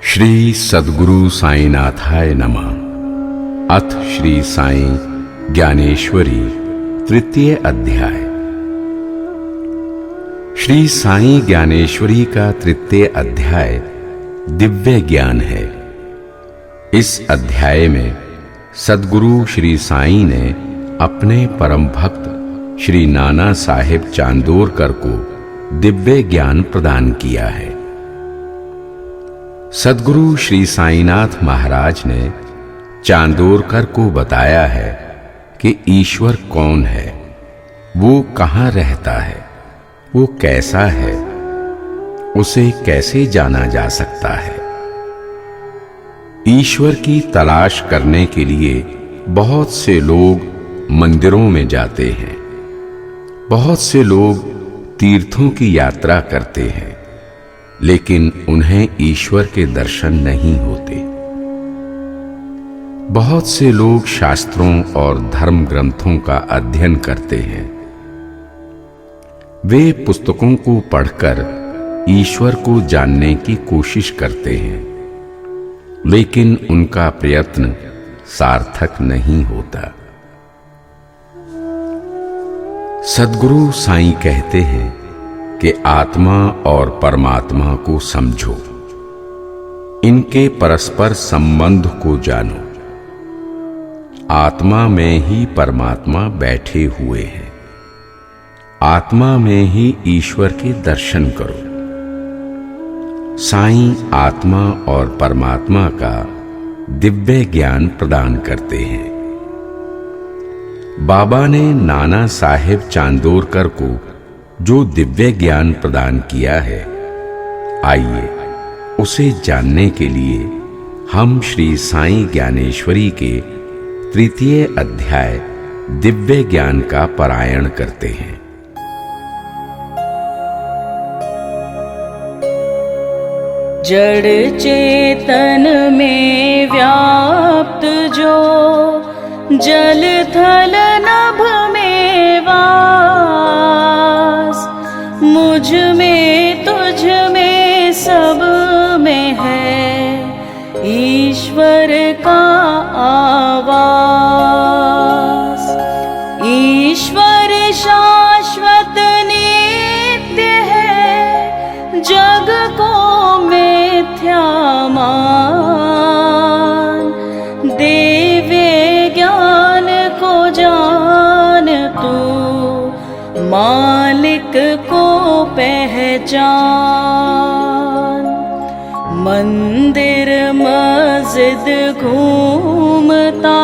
श्री सद्गुरु साईनाथाय नमः। अथ श्री साई ज्ञानेश्वरी तृतीय अध्याय। श्री साई ज्ञानेश्वरी का तृतीय अध्याय दिव्य ज्ञान है। इस अध्याय में सद्गुरु श्री साई ने अपने परम भक्त श्री नाना साहेब चांदोरकर को दिव्य ज्ञान प्रदान किया है। सद्गुरु श्री साईनाथ महाराज ने चांदोरकर को बताया है कि ईश्वर कौन है, वो कहाँ रहता है, वो कैसा है, उसे कैसे जाना जा सकता है। ईश्वर की तलाश करने के लिए बहुत से लोग मंदिरों में जाते हैं, बहुत से लोग तीर्थों की यात्रा करते हैं, लेकिन उन्हें ईश्वर के दर्शन नहीं होते। बहुत से लोग शास्त्रों और धर्म ग्रंथों का अध्ययन करते हैं। वे पुस्तकों को पढ़कर ईश्वर को जानने की कोशिश करते हैं, लेकिन उनका प्रयत्न सार्थक नहीं होता। सद्गुरु साईं कहते हैं कि आत्मा और परमात्मा को समझो, इनके परस्पर संबंध को जानो। आत्मा में ही परमात्मा बैठे हुए हैं, आत्मा में ही ईश्वर के दर्शन करो। साईं आत्मा और परमात्मा का दिव्य ज्ञान प्रदान करते हैं। बाबा ने नाना साहेब चांदोरकर को जो दिव्य ज्ञान प्रदान किया है, आइए उसे जानने के लिए हम श्री साई ज्ञानेश्वरी के तृतीय अध्याय दिव्य ज्ञान का पारायण करते हैं। जड़ चेतन में व्याप्त जो जल थल नभ में वास, मुझ में तुझ में सब में है ईश्वर का आवास। ईश्वर शाश्वत नित्य है, जग को मिथ्या मान। दिव्य ज्ञान को जान तू, मालिक को पहचान। मंदिर मस्जिद घूमता,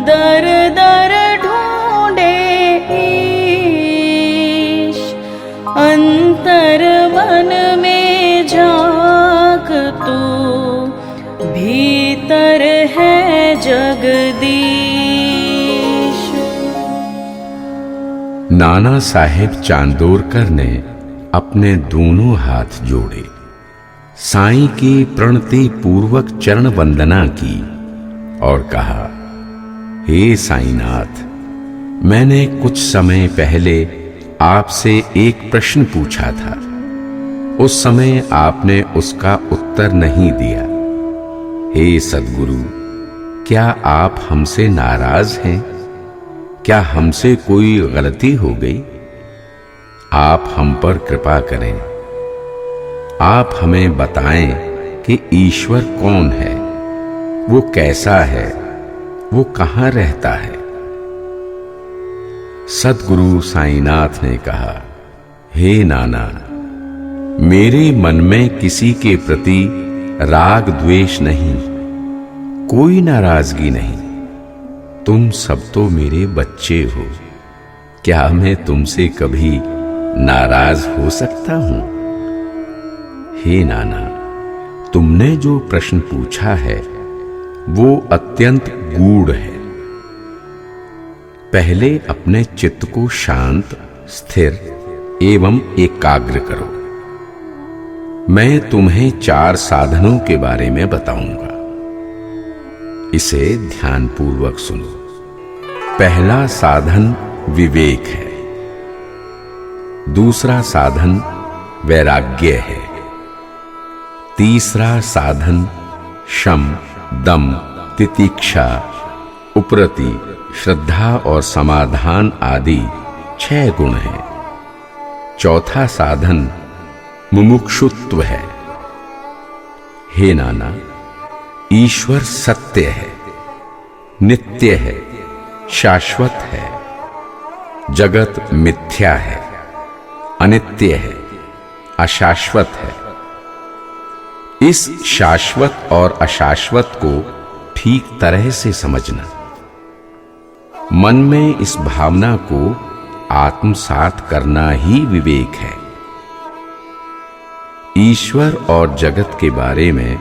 दर दर ढूंढे ईश। अंतर मन में झांक तू, भीतर है जगदीश। नाना साहेब चांदोरकर ने अपने दोनों हाथ जोड़े, साईं की प्रणति पूर्वक चरण वंदना की और कहा, हे साईनाथ, मैंने कुछ समय पहले आपसे एक प्रश्न पूछा था। उस समय आपने उसका उत्तर नहीं दिया। हे सद्गुरु, क्या आप हमसे नाराज हैं? क्या हमसे कोई गलती हो गई? आप हम पर कृपा करें। आप हमें बताएं कि ईश्वर कौन है, वो कैसा है, वो कहाँ रहता है। सद्गुरु साईनाथ ने कहा, हे नाना, मेरे मन में किसी के प्रति राग द्वेष नहीं, कोई नाराजगी नहीं। तुम सब तो मेरे बच्चे हो, क्या मैं तुमसे कभी नाराज हो सकता हूं? हे नाना, तुमने जो प्रश्न पूछा है वो अत्यंत गूढ़ है। पहले अपने चित्त को शांत, स्थिर एवं एकाग्र करो। मैं तुम्हें 4 साधनों के बारे में बताऊंगा, इसे ध्यानपूर्वक सुनो। पहला साधन विवेक है, दूसरा साधन वैराग्य है, तीसरा साधन शम, दम, तितिक्षा, उपरति, श्रद्धा और समाधान आदि 6 गुण हैं। चौथा साधन मुमुक्षुत्व है। हे नाना, ईश्वर सत्य है, नित्य है, शाश्वत है। जगत मिथ्या है, अनित्य है, अशाश्वत है। इस शाश्वत और अशाश्वत को ठीक तरह से समझना। मन में इस भावना को आत्मसात करना ही विवेक है। ईश्वर और जगत के बारे में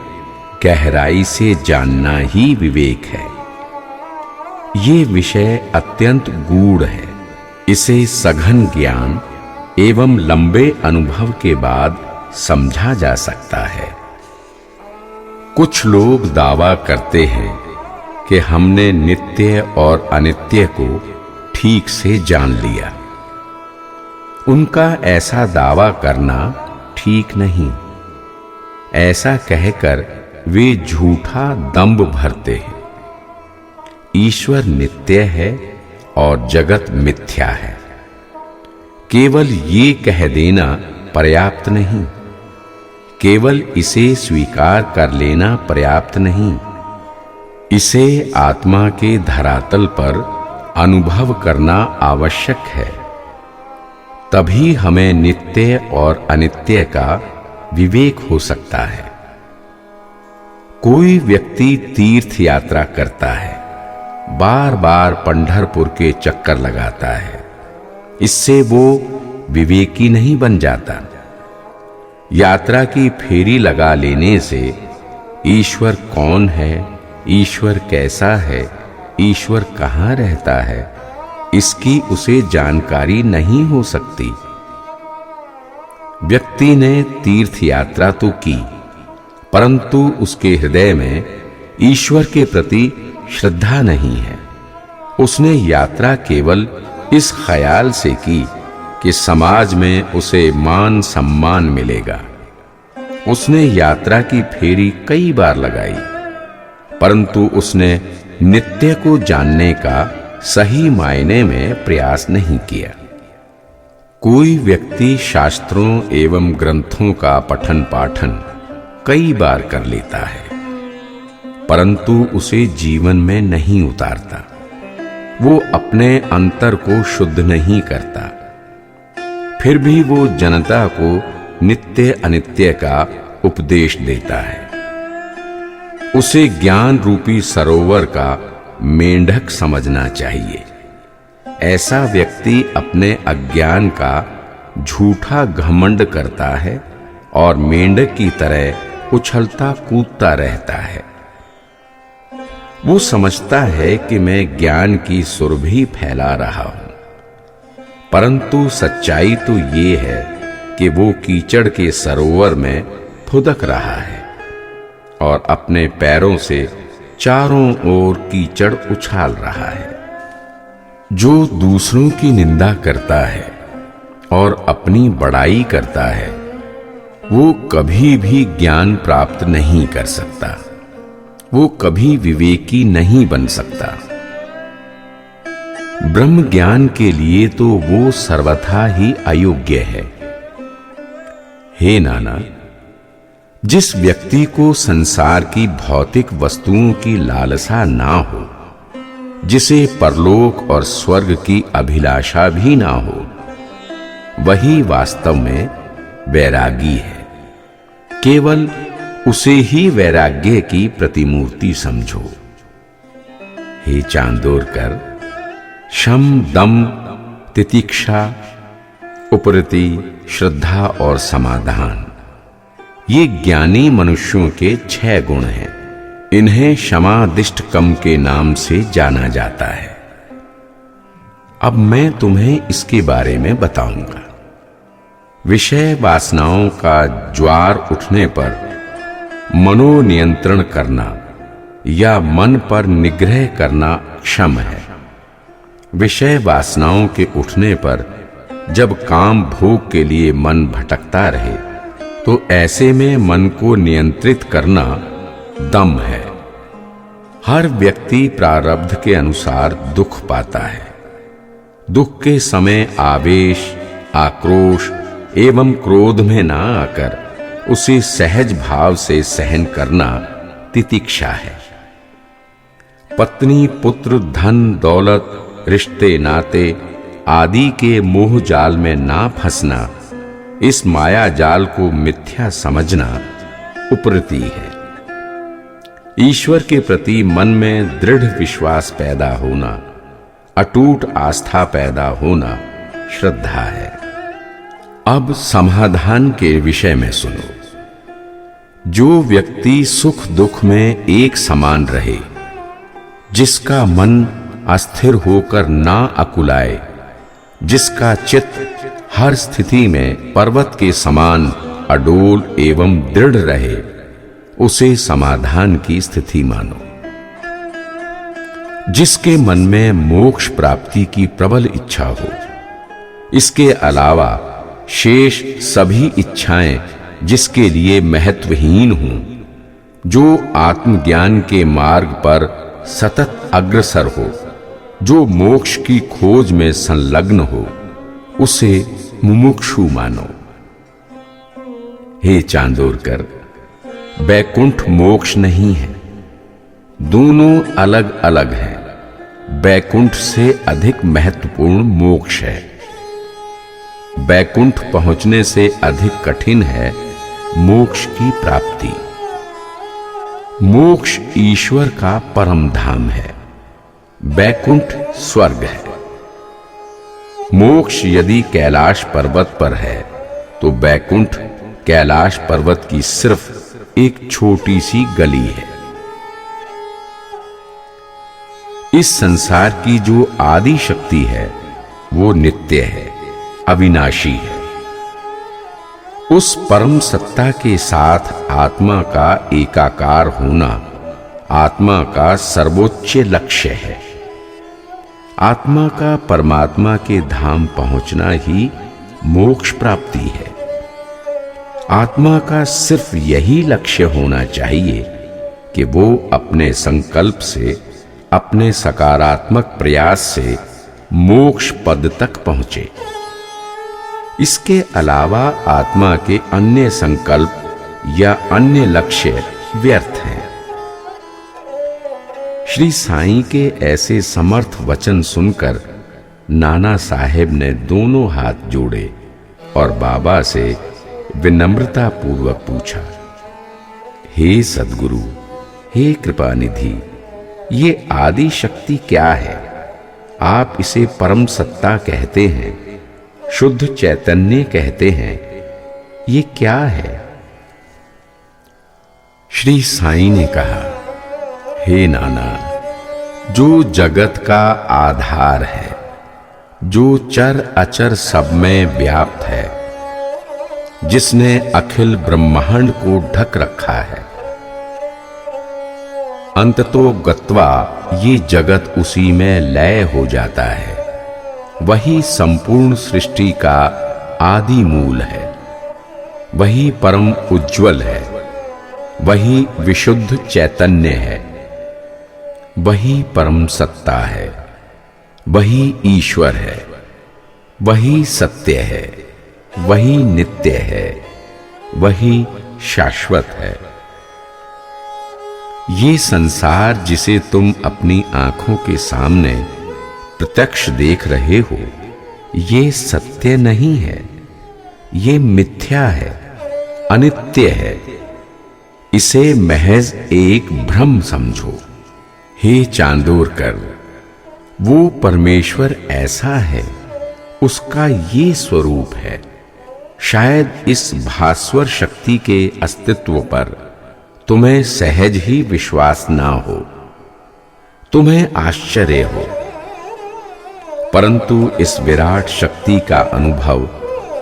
गहराई से जानना ही विवेक है। ये विषय अत्यंत गूढ़ है। इसे सघन ज्ञान एवं लंबे अनुभव के बाद समझा जा सकता है। कुछ लोग दावा करते हैं कि हमने नित्य और अनित्य को ठीक से जान लिया। उनका ऐसा दावा करना ठीक नहीं। ऐसा कहकर वे झूठा दंभ भरते हैं। ईश्वर नित्य है और जगत मिथ्या है। केवल ये कह देना पर्याप्त नहीं। केवल इसे स्वीकार कर लेना पर्याप्त नहीं। इसे आत्मा के धरातल पर अनुभव करना आवश्यक है। तभी हमें नित्य और अनित्य का विवेक हो सकता है। कोई व्यक्ति तीर्थ यात्रा करता है, बार बार पंढरपुर के चक्कर लगाता है। इससे वो विवेकी नहीं बन जाता। यात्रा की फेरी लगा लेने से ईश्वर कौन है, ईश्वर कैसा है, ईश्वर कहाँ रहता है, इसकी उसे जानकारी नहीं हो सकती। व्यक्ति ने तीर्थ यात्रा तो की, परंतु उसके हृदय में ईश्वर के प्रति श्रद्धा नहीं है। उसने यात्रा केवल इस ख्याल से की कि समाज में उसे मान सम्मान मिलेगा। उसने यात्रा की फेरी कई बार लगाई, परंतु उसने नित्य को जानने का सही मायने में प्रयास नहीं किया। कोई व्यक्ति शास्त्रों एवं ग्रंथों का पठन पाठन कई बार कर लेता है, परंतु उसे जीवन में नहीं उतारता। वो अपने अंतर को शुद्ध नहीं करता। फिर भी वो जनता को नित्य अनित्य का उपदेश देता है। उसे ज्ञान रूपी सरोवर का मेंढक समझना चाहिए। ऐसा व्यक्ति अपने अज्ञान का झूठा घमंड करता है और मेंढक की तरह उछलता कूदता रहता है। वो समझता है कि मैं ज्ञान की सुरभि फैला रहा हूं, परंतु सच्चाई तो ये है कि वो कीचड़ के सरोवर में फुदक रहा है और अपने पैरों से चारों ओर कीचड़ उछाल रहा है। जो दूसरों की निंदा करता है और अपनी बड़ाई करता है, वो कभी भी ज्ञान प्राप्त नहीं कर सकता। वो कभी विवेकी नहीं बन सकता। ब्रह्म ज्ञान के लिए तो वो सर्वथा ही अयोग्य है। हे नाना, जिस व्यक्ति को संसार की भौतिक वस्तुओं की लालसा ना हो, जिसे परलोक और स्वर्ग की अभिलाषा भी ना हो, वही वास्तव में वैरागी है। केवल उसे ही वैराग्य की प्रतिमूर्ति समझो। हे चांदोरकर, शम, दम, तितिक्षा, उपरति, श्रद्धा और समाधान, ये ज्ञानी मनुष्यों के 6 गुण हैं। इन्हें क्षमादिष्टकम के नाम से जाना जाता है। अब मैं तुम्हें इसके बारे में बताऊंगा। विषय वासनाओं का ज्वार उठने पर मनोनियंत्रण करना या मन पर निग्रह करना क्षम है। विषय वासनाओं के उठने पर जब काम भोग के लिए मन भटकता रहे, तो ऐसे में मन को नियंत्रित करना दम है। हर व्यक्ति प्रारब्ध के अनुसार दुख पाता है। दुख के समय आवेश, आक्रोश एवं क्रोध में ना आकर उसे सहज भाव से सहन करना तितिक्षा है। पत्नी, पुत्र, धन, दौलत, रिश्ते नाते आदि के मोह जाल में ना फंसना, इस माया जाल को मिथ्या समझना उपरति है। ईश्वर के प्रति मन में दृढ़ विश्वास पैदा होना, अटूट आस्था पैदा होना श्रद्धा है। अब समाधान के विषय में सुनो। जो व्यक्ति सुख दुख में एक समान रहे, जिसका मन अस्थिर होकर ना अकुलाए, जिसका चित्त हर स्थिति में पर्वत के समान अडोल एवं दृढ़ रहे, उसे समाधान की स्थिति मानो। जिसके मन में मोक्ष प्राप्ति की प्रबल इच्छा हो, इसके अलावा शेष सभी इच्छाएं जिसके लिए महत्वहीन हों, जो आत्मज्ञान के मार्ग पर सतत अग्रसर हो, जो मोक्ष की खोज में संलग्न हो, उसे मुमुक्षु मानो। हे चांदोरकर, बैकुंठ मोक्ष नहीं है, दोनों अलग अलग हैं। बैकुंठ से अधिक महत्वपूर्ण मोक्ष है। बैकुंठ पहुंचने से अधिक कठिन है मोक्ष की प्राप्ति। मोक्ष ईश्वर का परम धाम है, बैकुंठ स्वर्ग है। मोक्ष यदि कैलाश पर्वत पर है, तो बैकुंठ कैलाश पर्वत की सिर्फ एक छोटी सी गली है। इस संसार की जो आदि शक्ति है, वो नित्य है, अविनाशी है। उस परम सत्ता के साथ आत्मा का एकाकार होना आत्मा का सर्वोच्च लक्ष्य है। आत्मा का परमात्मा के धाम पहुंचना ही मोक्ष प्राप्ति है। आत्मा का सिर्फ यही लक्ष्य होना चाहिए कि वो अपने संकल्प से, अपने सकारात्मक प्रयास से मोक्ष पद तक पहुंचे। इसके अलावा आत्मा के अन्य संकल्प या अन्य लक्ष्य व्यर्थ हैं। श्री साईं के ऐसे समर्थ वचन सुनकर नाना साहेब ने दोनों हाथ जोड़े और बाबा से विनम्रता पूर्वक पूछा, हे सद्गुरु, हे कृपानिधि, ये आदि शक्ति क्या है? आप इसे परम सत्ता कहते हैं, शुद्ध चैतन्य कहते हैं, ये क्या है? श्री साईं ने कहा, हे नाना, जो जगत का आधार है, जो चर अचर सब में व्याप्त है, जिसने अखिल ब्रह्मांड को ढक रखा है, अंततो गत्वा ये जगत उसी में लय हो जाता है। वही संपूर्ण सृष्टि का आदि मूल है, वही परम उज्ज्वल है, वही विशुद्ध चैतन्य है, वही परम सत्ता है, वही ईश्वर है, वही सत्य है, वही नित्य है, वही शाश्वत है। ये संसार जिसे तुम अपनी आंखों के सामने प्रत्यक्ष देख रहे हो, ये सत्य नहीं है, ये मिथ्या है, अनित्य है। इसे महज एक भ्रम समझो। हे चांदोरकर, वो परमेश्वर ऐसा है, उसका ये स्वरूप है। शायद इस भास्वर शक्ति के अस्तित्व पर तुम्हें सहज ही विश्वास ना हो, तुम्हें आश्चर्य हो, परंतु इस विराट शक्ति का अनुभव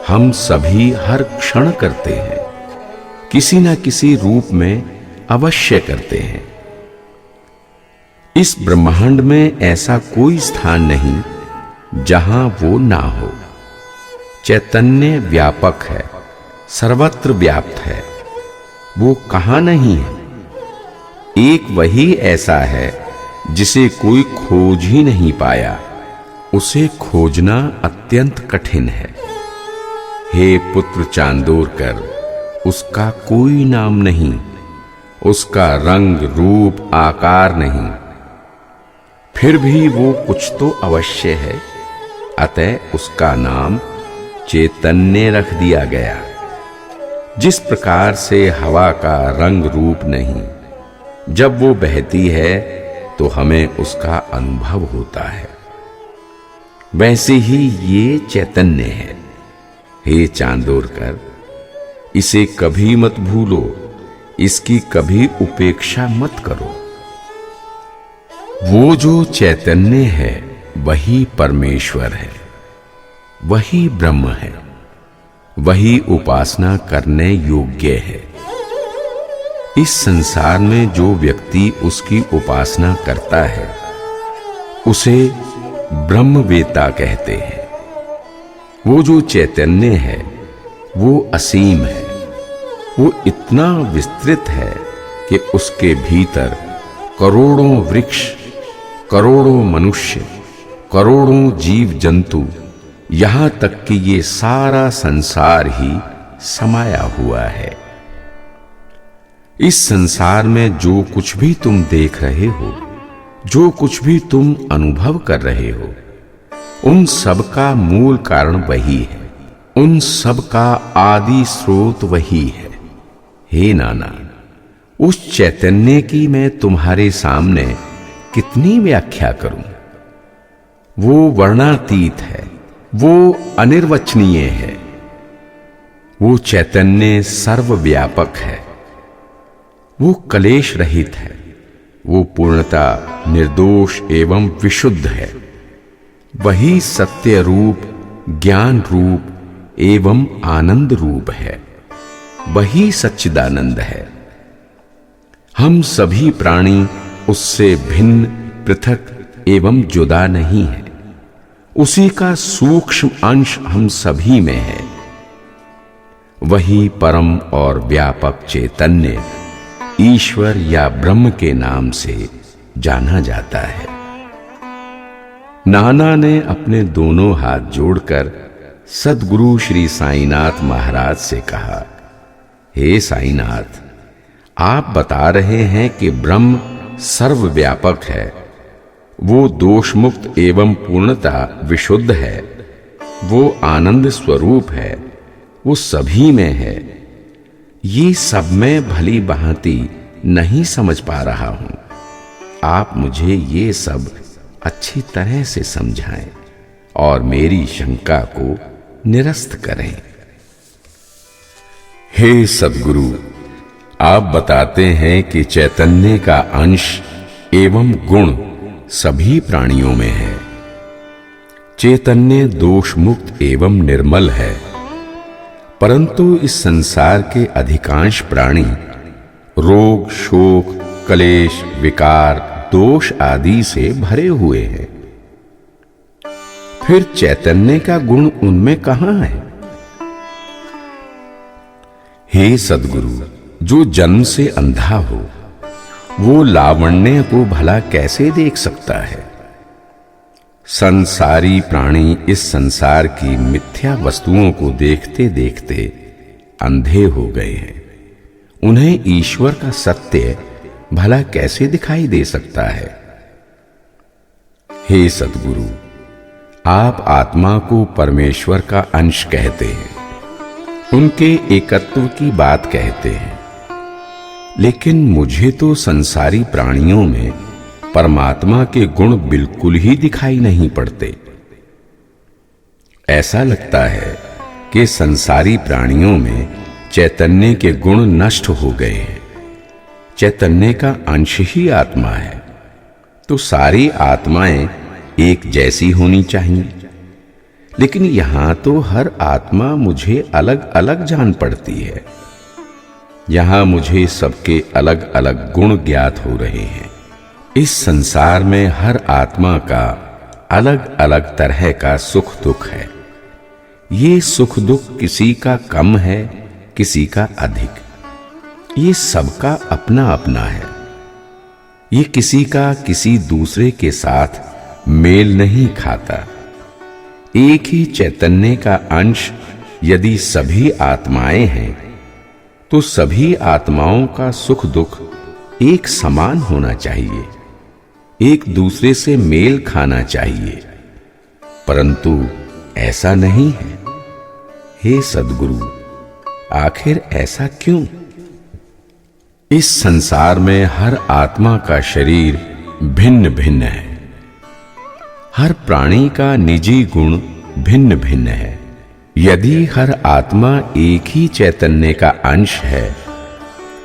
हम सभी हर क्षण करते हैं, किसी न किसी रूप में अवश्य करते हैं। इस ब्रह्मांड में ऐसा कोई स्थान नहीं जहां वो ना हो। चैतन्य व्यापक है, सर्वत्र व्याप्त है, वो कहाँ नहीं है। एक वही ऐसा है जिसे कोई खोज ही नहीं पाया, उसे खोजना अत्यंत कठिन है। हे पुत्र चांदोरकर, उसका कोई नाम नहीं, उसका रंग रूप आकार नहीं, फिर भी वो कुछ तो अवश्य है, अतः उसका नाम चैतन्य रख दिया गया। जिस प्रकार से हवा का रंग रूप नहीं, जब वो बहती है तो हमें उसका अनुभव होता है, वैसे ही ये चैतन्य है। हे चांदोरकर, इसे कभी मत भूलो, इसकी कभी उपेक्षा मत करो। वो जो चैतन्य है वही परमेश्वर है, वही ब्रह्म है, वही उपासना करने योग्य है। इस संसार में जो व्यक्ति उसकी उपासना करता है उसे ब्रह्मवेता कहते हैं। वो जो चैतन्य है वो असीम है, वो इतना विस्तृत है कि उसके भीतर करोड़ों वृक्ष, करोड़ों मनुष्य, करोड़ों जीव जंतु, यहां तक कि ये सारा संसार ही समाया हुआ है। इस संसार में जो कुछ भी तुम देख रहे हो, जो कुछ भी तुम अनुभव कर रहे हो, उन सब का मूल कारण वही है, उन सब का आदि स्रोत वही है। हे नाना, उस चैतन्य की मैं तुम्हारे सामने कितनी व्याख्या करूं। वो वर्णातीत है, वो अनिर्वचनीय है, वो चैतन्य सर्वव्यापक है, वो कलेश रहित है, वो पूर्णता निर्दोष एवं विशुद्ध है, वही सत्य रूप, ज्ञान रूप एवं आनंद रूप है, वही सच्चिदानंद है। हम सभी प्राणी उससे भिन्न, पृथक एवं जुदा नहीं है, उसी का सूक्ष्म अंश हम सभी में है। वही परम और व्यापक चैतन्य ईश्वर या ब्रह्म के नाम से जाना जाता है। नाना ने अपने दोनों हाथ जोड़कर सद्गुरु श्री साईनाथ महाराज से कहा, हे साईनाथ, आप बता रहे हैं कि ब्रह्म सर्वव्यापक है, वो दोष मुक्त एवं पूर्णता विशुद्ध है, वो आनंद स्वरूप है, वो सभी में है। ये सब मैं भली भांति नहीं समझ पा रहा हूं, आप मुझे ये सब अच्छी तरह से समझाएं और मेरी शंका को निरस्त करें। हे सद्गुरु, आप बताते हैं कि चैतन्य का अंश एवं गुण सभी प्राणियों में है। चैतन्य दोष मुक्त एवं निर्मल है, परंतु इस संसार के अधिकांश प्राणी रोग, शोक, कलेश, विकार, दोष आदि से भरे हुए हैं। फिर चैतन्य का गुण उनमें कहां है? हे सद्गुरु, जो जन्म से अंधा हो वो लावण्य को भला कैसे देख सकता है? संसारी प्राणी इस संसार की मिथ्या वस्तुओं को देखते देखते अंधे हो गए हैं। उन्हें ईश्वर का सत्य भला कैसे दिखाई दे सकता है? हे सद्गुरु, आप आत्मा को परमेश्वर का अंश कहते हैं, उनके एकत्व की बात कहते हैं, लेकिन मुझे तो संसारी प्राणियों में परमात्मा के गुण बिल्कुल ही दिखाई नहीं पड़ते। ऐसा लगता है कि संसारी प्राणियों में चैतन्य के गुण नष्ट हो गए हैं। चैतन्य का अंश ही आत्मा है, तो सारी आत्माएं एक जैसी होनी चाहिए, लेकिन यहां तो हर आत्मा मुझे अलग अलग जान पड़ती है। यहां मुझे सबके अलग अलग गुण ज्ञात हो रहे हैं। इस संसार में हर आत्मा का अलग अलग तरह का सुख दुख है। ये सुख दुख किसी का कम है, किसी का अधिक, ये सबका अपना अपना है। ये किसी का किसी दूसरे के साथ मेल नहीं खाता। एक ही चैतन्य का अंश यदि सभी आत्माएं हैं तो सभी आत्माओं का सुख दुख एक समान होना चाहिए, एक दूसरे से मेल खाना चाहिए, परंतु ऐसा नहीं है। हे सद्गुरु, आखिर ऐसा क्यों? इस संसार में हर आत्मा का शरीर भिन्न भिन्न है। हर प्राणी का निजी गुण भिन्न भिन्न है। यदि हर आत्मा एक ही चैतन्य का अंश है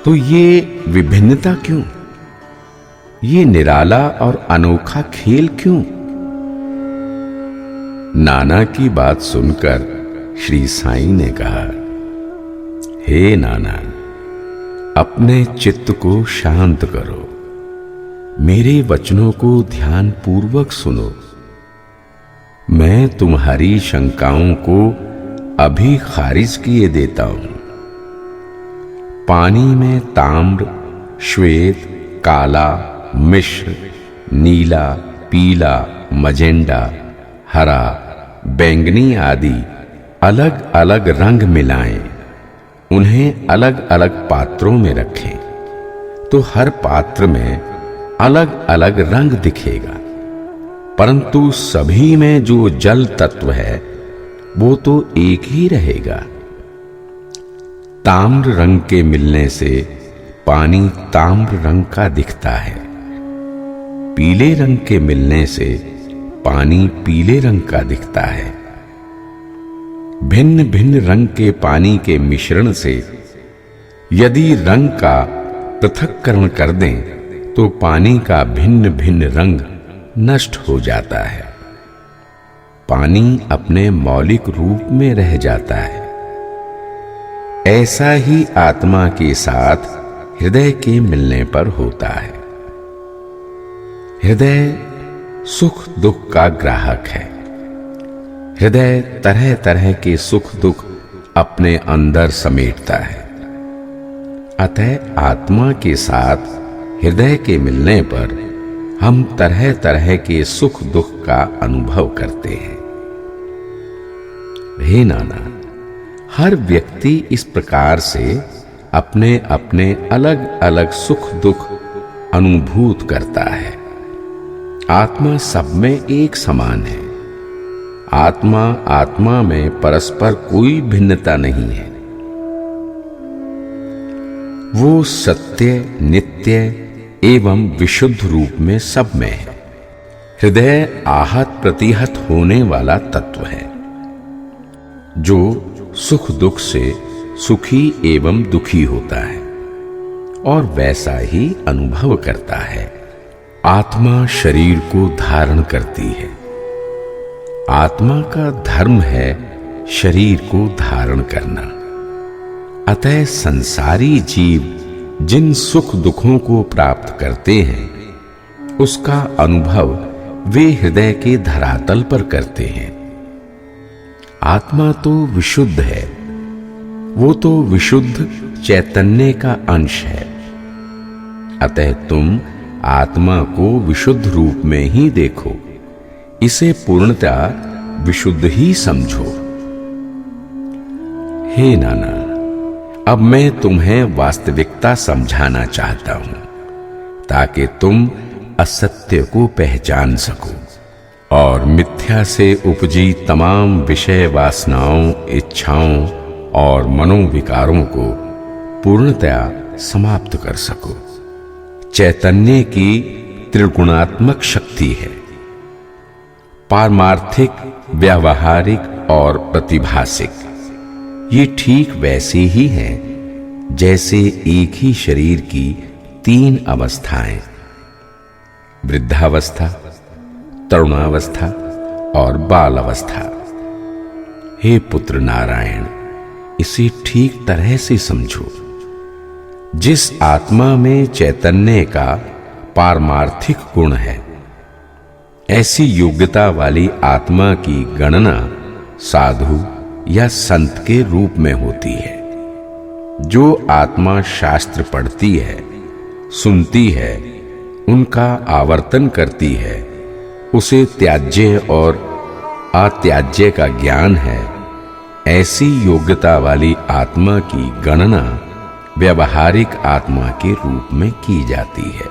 तो ये विभिन्नता क्यों? ये निराला और अनोखा खेल क्यों? नाना की बात सुनकर श्री साईं ने कहा, हे नाना, अपने चित्त को शांत करो, मेरे वचनों को ध्यान पूर्वक सुनो। मैं तुम्हारी शंकाओं को अभी खारिज किए देता हूं। पानी में ताम्र, श्वेत, काला, मिश्र, नीला, पीला, मजेंडा, हरा, बैंगनी आदि अलग अलग रंग मिलाएं, उन्हें अलग अलग पात्रों में रखें तो हर पात्र में अलग अलग रंग दिखेगा, परंतु सभी में जो जल तत्व है वो तो एक ही रहेगा। ताम्र रंग के मिलने से पानी ताम्र रंग का दिखता है, पीले रंग के मिलने से पानी पीले रंग का दिखता है। भिन्न भिन्न रंग के पानी के मिश्रण से यदि रंग का पृथक्करण कर दें तो पानी का भिन्न भिन्न रंग नष्ट हो जाता है। पानी अपने मौलिक रूप में रह जाता है। ऐसा ही आत्मा के साथ हृदय के मिलने पर होता है। हृदय सुख दुख का ग्राहक है। हृदय तरह तरह के सुख दुख अपने अंदर समेटता है। अतः आत्मा के साथ हृदय के मिलने पर हम तरह तरह के सुख दुख का अनुभव करते हैं। हे नाना, हर व्यक्ति इस प्रकार से अपने अपने अलग अलग सुख दुख अनुभूत करता है। आत्मा सब में एक समान है। आत्मा आत्मा में परस्पर कोई भिन्नता नहीं है। वो सत्य, नित्य एवं विशुद्ध रूप में सब में है। हृदय आहत प्रतिहत होने वाला तत्व है, जो सुख दुख से सुखी एवं दुखी होता है और वैसा ही अनुभव करता है। आत्मा शरीर को धारण करती है। आत्मा का धर्म है शरीर को धारण करना। अतः संसारी जीव जिन सुख दुखों को प्राप्त करते हैं उसका अनुभव वे हृदय के धरातल पर करते हैं। आत्मा तो विशुद्ध है, वो तो विशुद्ध चैतन्य का अंश है। अतः तुम आत्मा को विशुद्ध रूप में ही देखो, इसे पूर्णतया विशुद्ध ही समझो। हे नाना, अब मैं तुम्हें वास्तविकता समझाना चाहता हूं ताकि तुम असत्य को पहचान सको और मिथ्या से उपजी तमाम विषय वासनाओं, इच्छाओं और मनोविकारों को पूर्णतया समाप्त कर सको। चैतन्य की त्रिगुणात्मक शक्ति है, पारमार्थिक, व्यावहारिक और प्रतिभासिक। ये ठीक वैसे ही हैं जैसे एक ही शरीर की तीन अवस्थाएं, वृद्धावस्था, तरुणावस्था और बाल अवस्था। हे पुत्र नारायण, इसे ठीक तरह से समझो। जिस आत्मा में चैतन्य का पारमार्थिक गुण है, ऐसी योग्यता वाली आत्मा की गणना साधु या संत के रूप में होती है। जो आत्मा शास्त्र पढ़ती है, सुनती है, उनका आवर्तन करती है, उसे त्याज्य और अत्याज्य का ज्ञान है, ऐसी योग्यता वाली आत्मा की गणना व्यावहारिक आत्मा के रूप में की जाती है।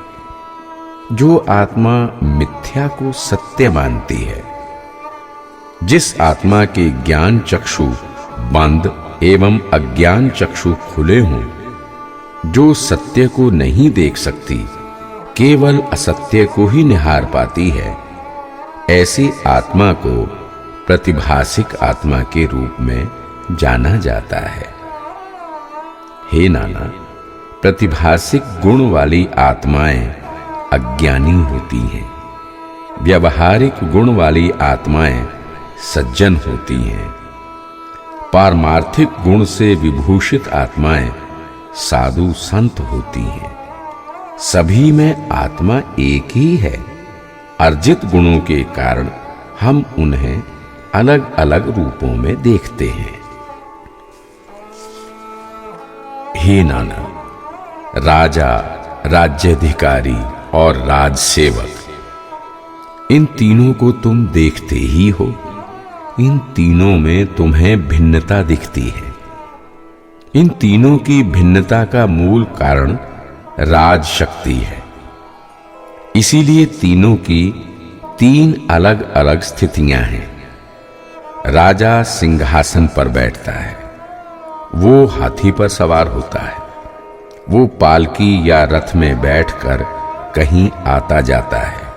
जो आत्मा मिथ्या को सत्य मानती है, जिस आत्मा के ज्ञान चक्षु बंद एवं अज्ञान चक्षु खुले हों, जो सत्य को नहीं देख सकती, केवल असत्य को ही निहार पाती है, ऐसी आत्मा को प्रतिभासिक आत्मा के रूप में जाना जाता है। हे नाना, प्रतिभासिक गुण वाली आत्माएं अज्ञानी होती हैं, व्यावहारिक गुण वाली आत्माएं सज्जन होती हैं, पारमार्थिक गुण से विभूषित आत्माएं साधु संत होती हैं। सभी में आत्मा एक ही है। अर्जित गुणों के कारण हम उन्हें अलग अलग रूपों में देखते हैं। हे नाना, राजा, राज्याधिकारी और राजसेवक, इन तीनों को तुम देखते ही हो। इन तीनों में तुम्हें भिन्नता दिखती है। इन तीनों की भिन्नता का मूल कारण राज शक्ति है। इसीलिए तीनों की तीन अलग अलग स्थितियां हैं। राजा सिंहासन पर बैठता है, वो हाथी पर सवार होता है, वो पालकी या रथ में बैठकर कहीं आता जाता है।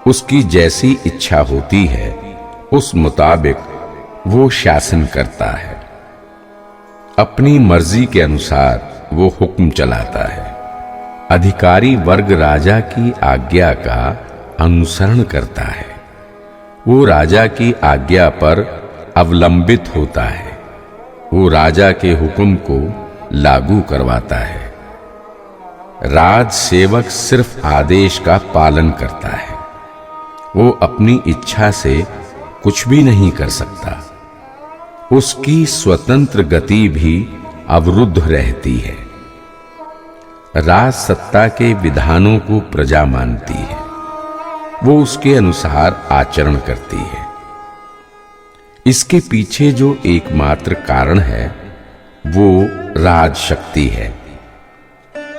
उसकी जैसी इच्छा होती है, उस मुताबिक वो शासन करता है। अपनी मर्जी के अनुसार वो हुक्म चलाता है। अधिकारी वर्ग राजा की आज्ञा का अनुसरण करता है। वो राजा की आज्ञा पर अवलंबित होता है। वो राजा के हुक्म को लागू करवाता है। राज सेवक सिर्फ आदेश का पालन करता है। वो अपनी इच्छा से कुछ भी नहीं कर सकता। उसकी स्वतंत्र गति भी अवरुद्ध रहती है। राज सत्ता के विधानों को प्रजा मानती है। वो उसके अनुसार आचरण करती है। इसके पीछे जो एकमात्र कारण है, वो राज शक्ति है।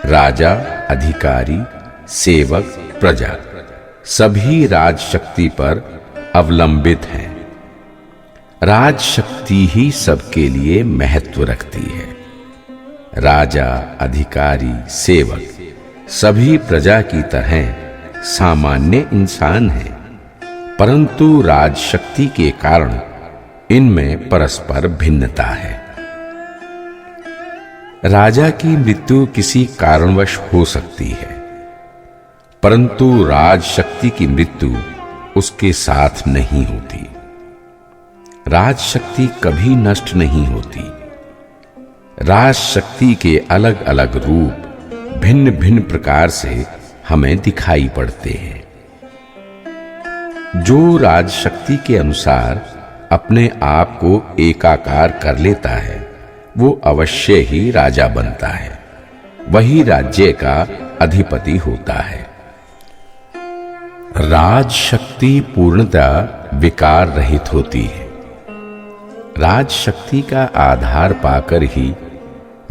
राजा, अधिकारी, सेवक, प्रजा सभी राज शक्ति पर अवलंबित हैं। राज शक्ति ही सबके लिए महत्व रखती है। राजा, अधिकारी, सेवक सभी प्रजा की तरह सामान्य इंसान हैं, परंतु राज शक्ति के कारण इनमें परस्पर भिन्नता है। राजा की मृत्यु किसी कारणवश हो सकती है, परंतु राज शक्ति की मृत्यु उसके साथ नहीं होती। राज शक्ति कभी नष्ट नहीं होती। राज शक्ति के अलग अलग रूप भिन्न भिन्न प्रकार से हमें दिखाई पड़ते हैं। जो राज शक्ति के अनुसार अपने आप को एकाकार कर लेता है, वो अवश्य ही राजा बनता है। वही राज्य का अधिपति होता है। राज शक्ति पूर्णतः विकार रहित होती है। राज शक्ति का आधार पाकर ही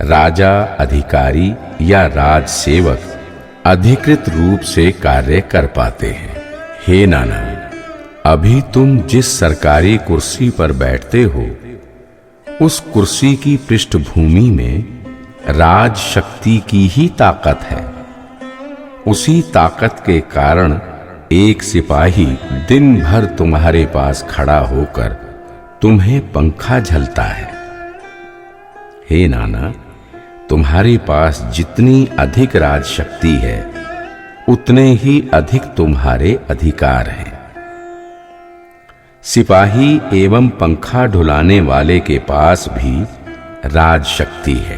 राजा, अधिकारी या राज सेवक अधिकृत रूप से कार्य कर पाते हैं। हे नाना, अभी तुम जिस सरकारी कुर्सी पर बैठते हो, उस कुर्सी की पृष्ठभूमि में राज शक्ति की ही ताकत है। उसी ताकत के कारण एक सिपाही दिन भर तुम्हारे पास खड़ा होकर तुम्हें पंखा झलता है। हे नाना, तुम्हारे पास जितनी अधिक राज शक्ति है, उतने ही अधिक तुम्हारे अधिकार हैं। सिपाही एवं पंखा ढुलाने वाले के पास भी राज शक्ति है,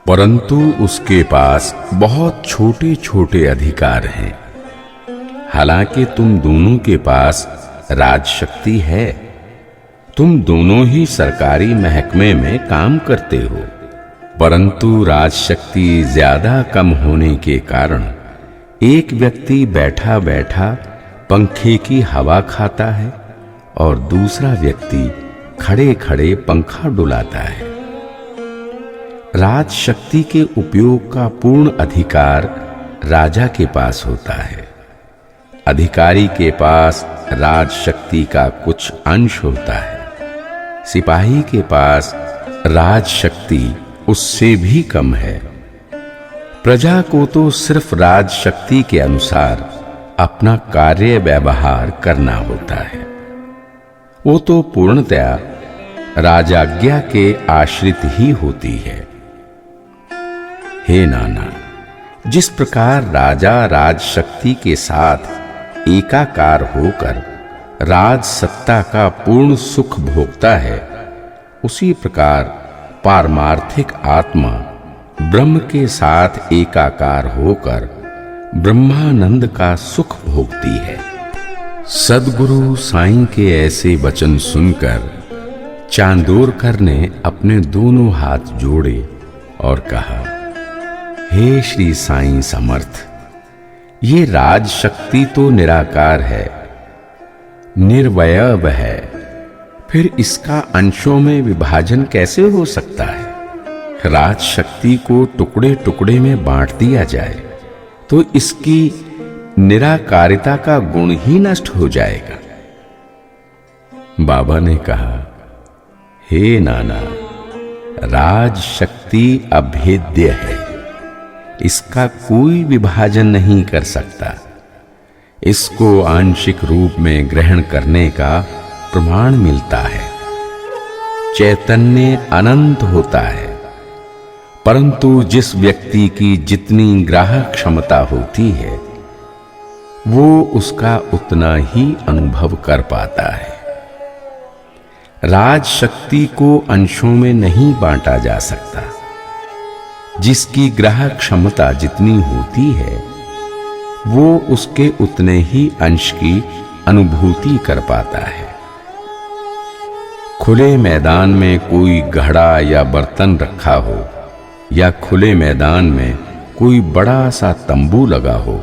परंतु उसके पास बहुत छोटे छोटे अधिकार हैं। हालांकि तुम दोनों के पास राज शक्ति है। तुम दोनों ही सरकारी महकमे में काम करते हो, परंतु राजशक्ति ज्यादा कम होने के कारण एक व्यक्ति बैठा बैठा पंखे की हवा खाता है और दूसरा व्यक्ति खड़े खड़े पंखा डुलाता है। राजशक्ति के उपयोग का पूर्ण अधिकार राजा के पास होता है। अधिकारी के पास राजशक्ति का कुछ अंश होता है। सिपाही के पास राजशक्ति उससे भी कम है। प्रजा को तो सिर्फ राजशक्ति के अनुसार अपना कार्य व्यवहार करना होता है। वो तो पूर्णतया राजाज्ञा के आश्रित ही होती है। हे नाना, जिस प्रकार राजा राजशक्ति के साथ एकाकार होकर राज सत्ता का पूर्ण सुख भोगता है, उसी प्रकार पारमार्थिक आत्मा ब्रह्म के साथ एकाकार होकर ब्रह्मानंद का सुख भोगती है। सद्गुरु साईं के ऐसे वचन सुनकर चांदोरकर ने अपने दोनों हाथ जोड़े और कहा, हे श्री साईं समर्थ, ये राजशक्ति तो निराकार है, निर्वयव है, फिर इसका अंशों में विभाजन कैसे हो सकता है? राजशक्ति को टुकड़े टुकड़े में बांट दिया जाए तो इसकी निराकारिता का गुण ही नष्ट हो जाएगा। बाबा ने कहा, हे नाना, राजशक्ति अभेद्य है, इसका कोई विभाजन नहीं कर सकता। इसको आंशिक रूप में ग्रहण करने का प्रमाण मिलता है। चैतन्य अनंत होता है, परंतु जिस व्यक्ति की जितनी ग्राहक क्षमता होती है वो उसका उतना ही अनुभव कर पाता है। राजशक्ति को अंशों में नहीं बांटा जा सकता। जिसकी ग्राहक क्षमता जितनी होती है वो उसके उतने ही अंश की अनुभूति कर पाता है। खुले मैदान में कोई घड़ा या बर्तन रखा हो या खुले मैदान में कोई बड़ा सा तंबू लगा हो,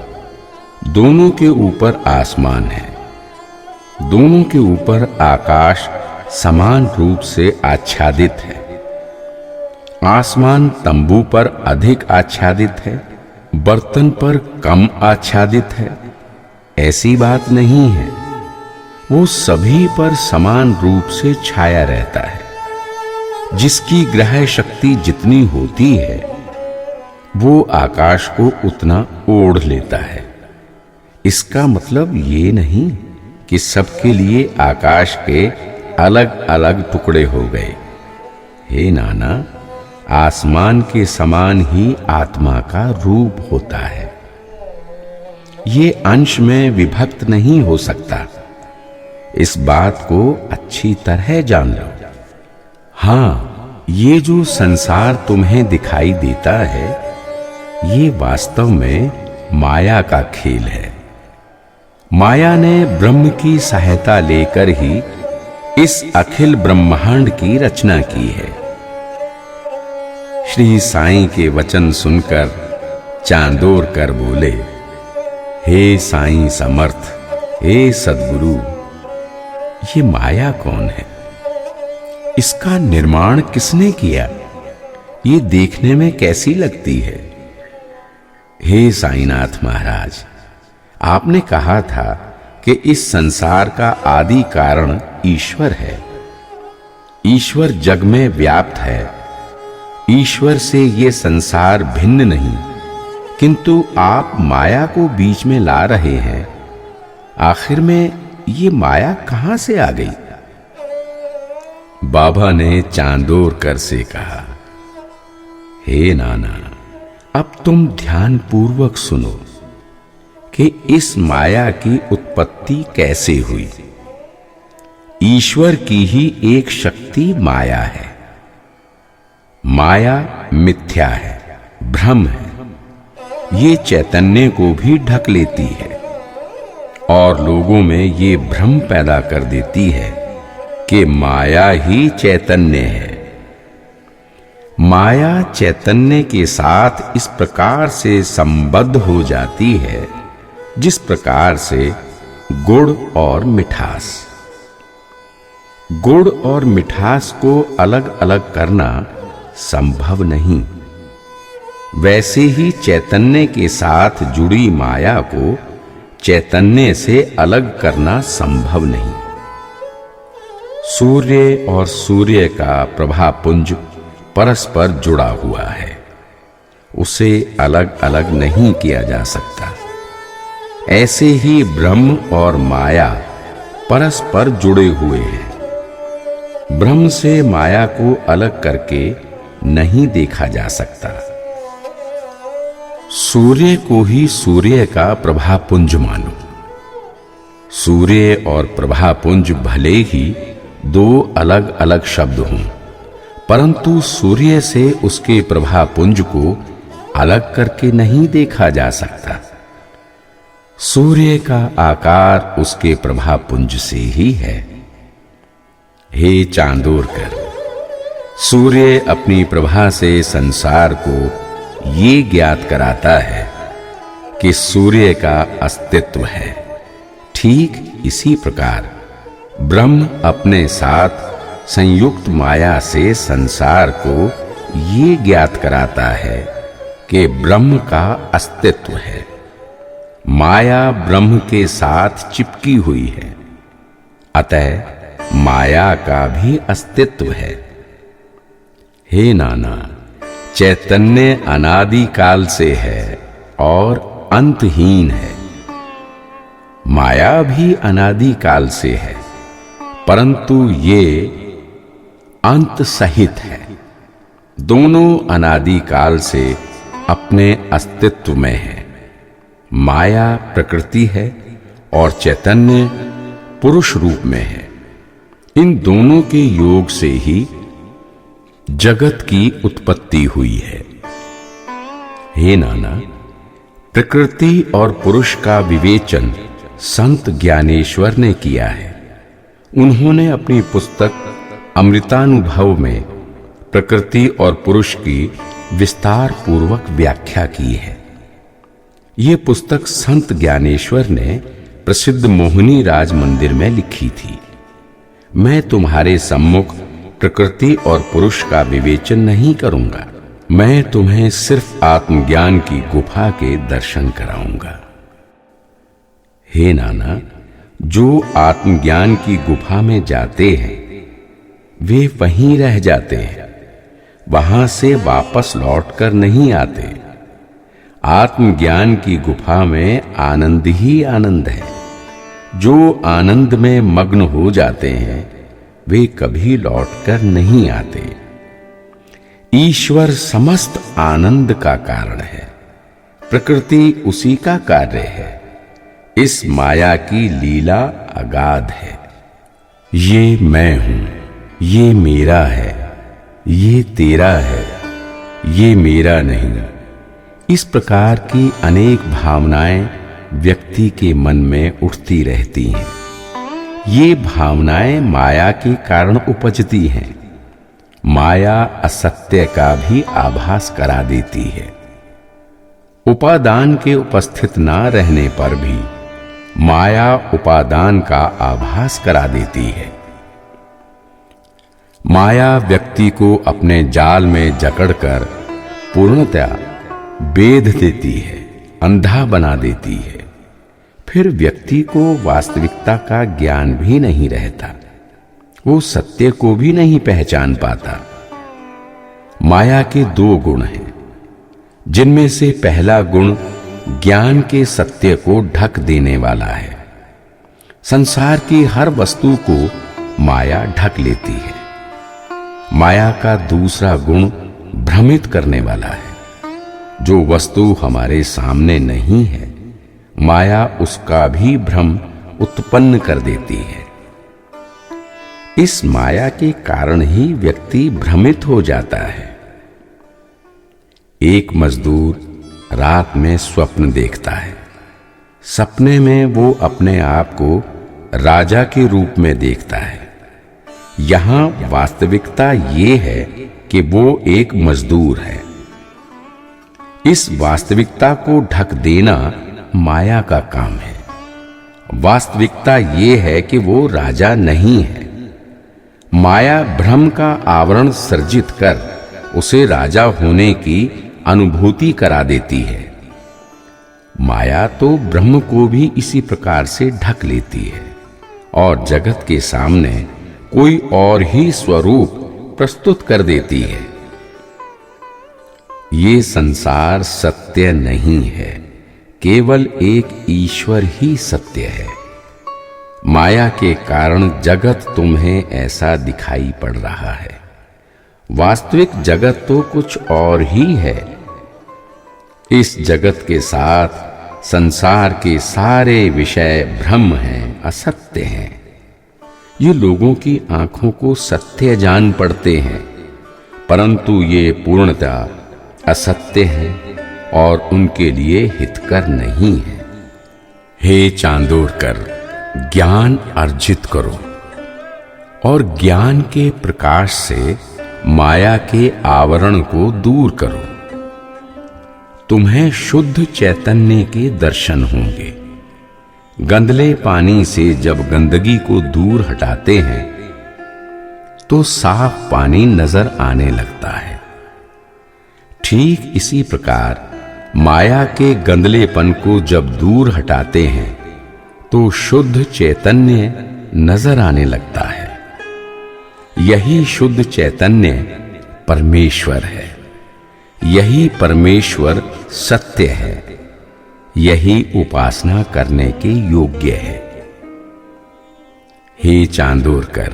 दोनों के ऊपर आसमान है, दोनों के ऊपर आकाश समान रूप से आच्छादित है। आसमान तंबू पर अधिक आच्छादित है, बर्तन पर कम आच्छादित है, ऐसी बात नहीं है। वो सभी पर समान रूप से छाया रहता है। जिसकी ग्रह शक्ति जितनी होती है वो आकाश को उतना ओढ़ लेता है। इसका मतलब ये नहीं कि सबके लिए आकाश के अलग अलग टुकड़े हो गए। हे नाना, आसमान के समान ही आत्मा का रूप होता है। ये अंश में विभक्त नहीं हो सकता। इस बात को अच्छी तरह जान लो। हाँ, ये जो संसार तुम्हें दिखाई देता है ये वास्तव में माया का खेल है। माया ने ब्रह्म की सहायता लेकर ही इस अखिल ब्रह्मांड की रचना की है। श्री साईं के वचन सुनकर चांदोरकर बोले, हे साईं समर्थ, हे सद्गुरु, ये माया कौन है? इसका निर्माण किसने किया? ये देखने में कैसी लगती है? हे साईनाथ महाराज, आपने कहा था कि इस संसार का आदि कारण ईश्वर है। ईश्वर जग में व्याप्त है। ईश्वर से ये संसार भिन्न नहीं, किंतु आप माया को बीच में ला रहे हैं। आखिर में ये माया कहां से आ गई? बाबा ने चांदोरकर से कहा, हे नाना, अब तुम ध्यान पूर्वक सुनो कि इस माया की उत्पत्ति कैसे हुई। ईश्वर की ही एक शक्ति माया है। माया मिथ्या है, भ्रम है। ये चैतन्य को भी ढक लेती है और लोगों में ये भ्रम पैदा कर देती है कि माया ही चैतन्य है। माया चैतन्य के साथ इस प्रकार से संबद्ध हो जाती है जिस प्रकार से गुड़ और मिठास। गुड़ और मिठास को अलग अलग करना संभव नहीं, वैसे ही चैतन्य के साथ जुड़ी माया को चैतन्य से अलग करना संभव नहीं। सूर्य और सूर्य का प्रभापुंज परस्पर जुड़ा हुआ है, उसे अलग अलग नहीं किया जा सकता। ऐसे ही ब्रह्म और माया परस्पर जुड़े हुए हैं। ब्रह्म से माया को अलग करके नहीं देखा जा सकता। सूर्य को ही सूर्य का प्रभापुंज मानो। सूर्य और प्रभापुंज भले ही दो अलग अलग शब्द हों, परंतु सूर्य से उसके प्रभापुंज को अलग करके नहीं देखा जा सकता। सूर्य का आकार उसके प्रभापुंज से ही है। हे चांदोरकर, सूर्य अपनी प्रभा से संसार को ये ज्ञात कराता है कि सूर्य का अस्तित्व है। ठीक इसी प्रकार ब्रह्म अपने साथ संयुक्त माया से संसार को ये ज्ञात कराता है कि ब्रह्म का अस्तित्व है। माया ब्रह्म के साथ चिपकी हुई है, अतः माया का भी अस्तित्व है। हे नाना, चैतन्य अनादि काल से है और अंतहीन है। माया भी अनादि काल से है, परंतु ये अंत सहित है। दोनों अनादि काल से अपने अस्तित्व में है। माया प्रकृति है और चैतन्य पुरुष रूप में है। इन दोनों के योग से ही जगत की उत्पत्ति हुई है। हे नाना, प्रकृति और पुरुष का विवेचन संत ज्ञानेश्वर ने किया है। उन्होंने अपनी पुस्तक अमृतानुभव में प्रकृति और पुरुष की विस्तार पूर्वक व्याख्या की है। ये पुस्तक संत ज्ञानेश्वर ने प्रसिद्ध मोहिनी राज मंदिर में लिखी थी। मैं तुम्हारे सम्मुख प्रकृति और पुरुष का विवेचन नहीं करूंगा। मैं तुम्हें सिर्फ आत्मज्ञान की गुफा के दर्शन कराऊंगा। हे नाना, जो आत्मज्ञान की गुफा में जाते हैं वे वहीं रह जाते हैं, वहां से वापस लौटकर नहीं आते। आत्मज्ञान की गुफा में आनंद ही आनंद है। जो आनंद में मग्न हो जाते हैं वे कभी लौटकर नहीं आते। ईश्वर समस्त आनंद का कारण है, प्रकृति उसी का कार्य है। इस माया की लीला अगाध है। ये मैं हूं, ये मेरा है, ये तेरा है, ये मेरा नहीं। इस प्रकार की अनेक भावनाएं व्यक्ति के मन में उठती रहती हैं। ये भावनाएं माया के कारण उपजती हैं। माया असत्य का भी आभास करा देती है। उपादान के उपस्थित ना रहने पर भी माया उपादान का आभास करा देती है। माया व्यक्ति को अपने जाल में जकड़कर पूर्णतया बेध देती है, अंधा बना देती है। फिर व्यक्ति को वास्तविकता का ज्ञान भी नहीं रहता, वो सत्य को भी नहीं पहचान पाता। माया के दो गुण हैं, जिनमें से पहला गुण ज्ञान के सत्य को ढक देने वाला है। संसार की हर वस्तु को माया ढक लेती है। माया का दूसरा गुण भ्रमित करने वाला है। जो वस्तु हमारे सामने नहीं है, माया उसका भी भ्रम उत्पन्न कर देती है। इस माया के कारण ही व्यक्ति भ्रमित हो जाता है। एक मजदूर रात में स्वप्न देखता है। सपने में वो अपने आप को राजा के रूप में देखता है। यहां वास्तविकता ये है कि वो एक मजदूर है। इस वास्तविकता को ढक देना माया का काम है। वास्तविकता ये है कि वो राजा नहीं है। माया भ्रम का आवरण सर्जित कर उसे राजा होने की अनुभूति करा देती है। माया तो ब्रह्म को भी इसी प्रकार से ढक लेती है और जगत के सामने कोई और ही स्वरूप प्रस्तुत कर देती है। ये संसार सत्य नहीं है, केवल एक ईश्वर ही सत्य है। माया के कारण जगत तुम्हें ऐसा दिखाई पड़ रहा है। वास्तविक जगत तो कुछ और ही है। इस जगत के साथ संसार के सारे विषय भ्रम हैं, असत्य हैं। ये लोगों की आंखों को सत्य जान पड़ते हैं, परंतु ये पूर्णतः असत्य हैं और उनके लिए हितकर नहीं है। हे चांदोरकर, ज्ञान अर्जित करो और ज्ञान के प्रकाश से माया के आवरण को दूर करो। तुम्हें शुद्ध चैतन्य के दर्शन होंगे। गंदले पानी से जब गंदगी को दूर हटाते हैं तो साफ पानी नजर आने लगता है। ठीक इसी प्रकार माया के गंदलेपन को जब दूर हटाते हैं तो शुद्ध चैतन्य नजर आने लगता है। यही शुद्ध चैतन्य परमेश्वर है। यही परमेश्वर सत्य है। यही उपासना करने के योग्य है। हे चांदोरकर,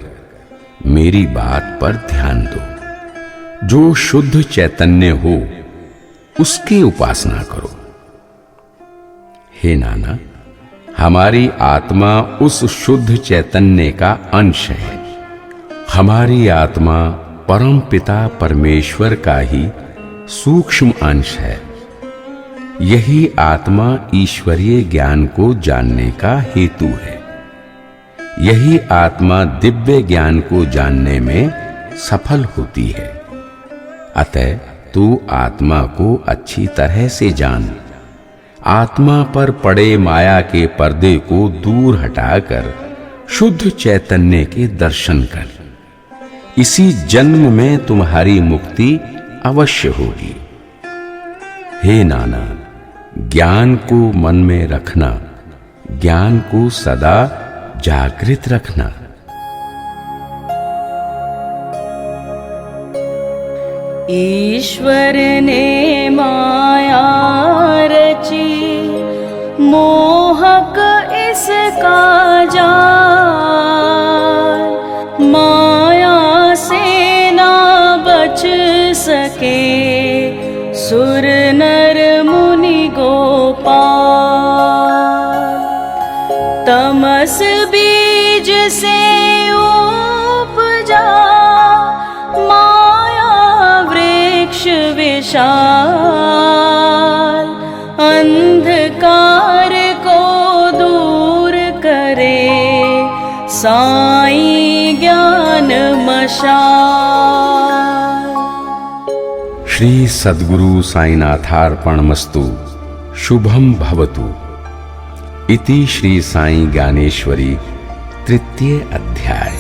मेरी बात पर ध्यान दो। जो शुद्ध चैतन्य हो उसकी उपासना करो। हे नाना, हमारी आत्मा उस शुद्ध चैतन्य का अंश है। हमारी आत्मा परम पिता परमेश्वर का ही सूक्ष्म अंश है। यही आत्मा ईश्वरीय ज्ञान को जानने का हेतु है। यही आत्मा दिव्य ज्ञान को जानने में सफल होती है। अतः तू आत्मा को अच्छी तरह से जान। आत्मा पर पड़े माया के पर्दे को दूर हटाकर शुद्ध चैतन्य के दर्शन कर। इसी जन्म में तुम्हारी मुक्ति अवश्य होगी। हे नाना, ज्ञान को मन में रखना, ज्ञान को सदा जागृत रखना। ईश्वर ने माया रची, मोहक इसका जाल। माया से ना बच सके सुर नर मुनि गोपाल। तमस बीज से उपजा माया वृक्ष विशाल। अंधकार को दूर करे साईं ज्ञान मशाल। श्री सद्गुरु साईनाथार्पणमस्तु। शुभम भवतु। इति श्री साई ज्ञानेश्वरी तृतीय अध्याय।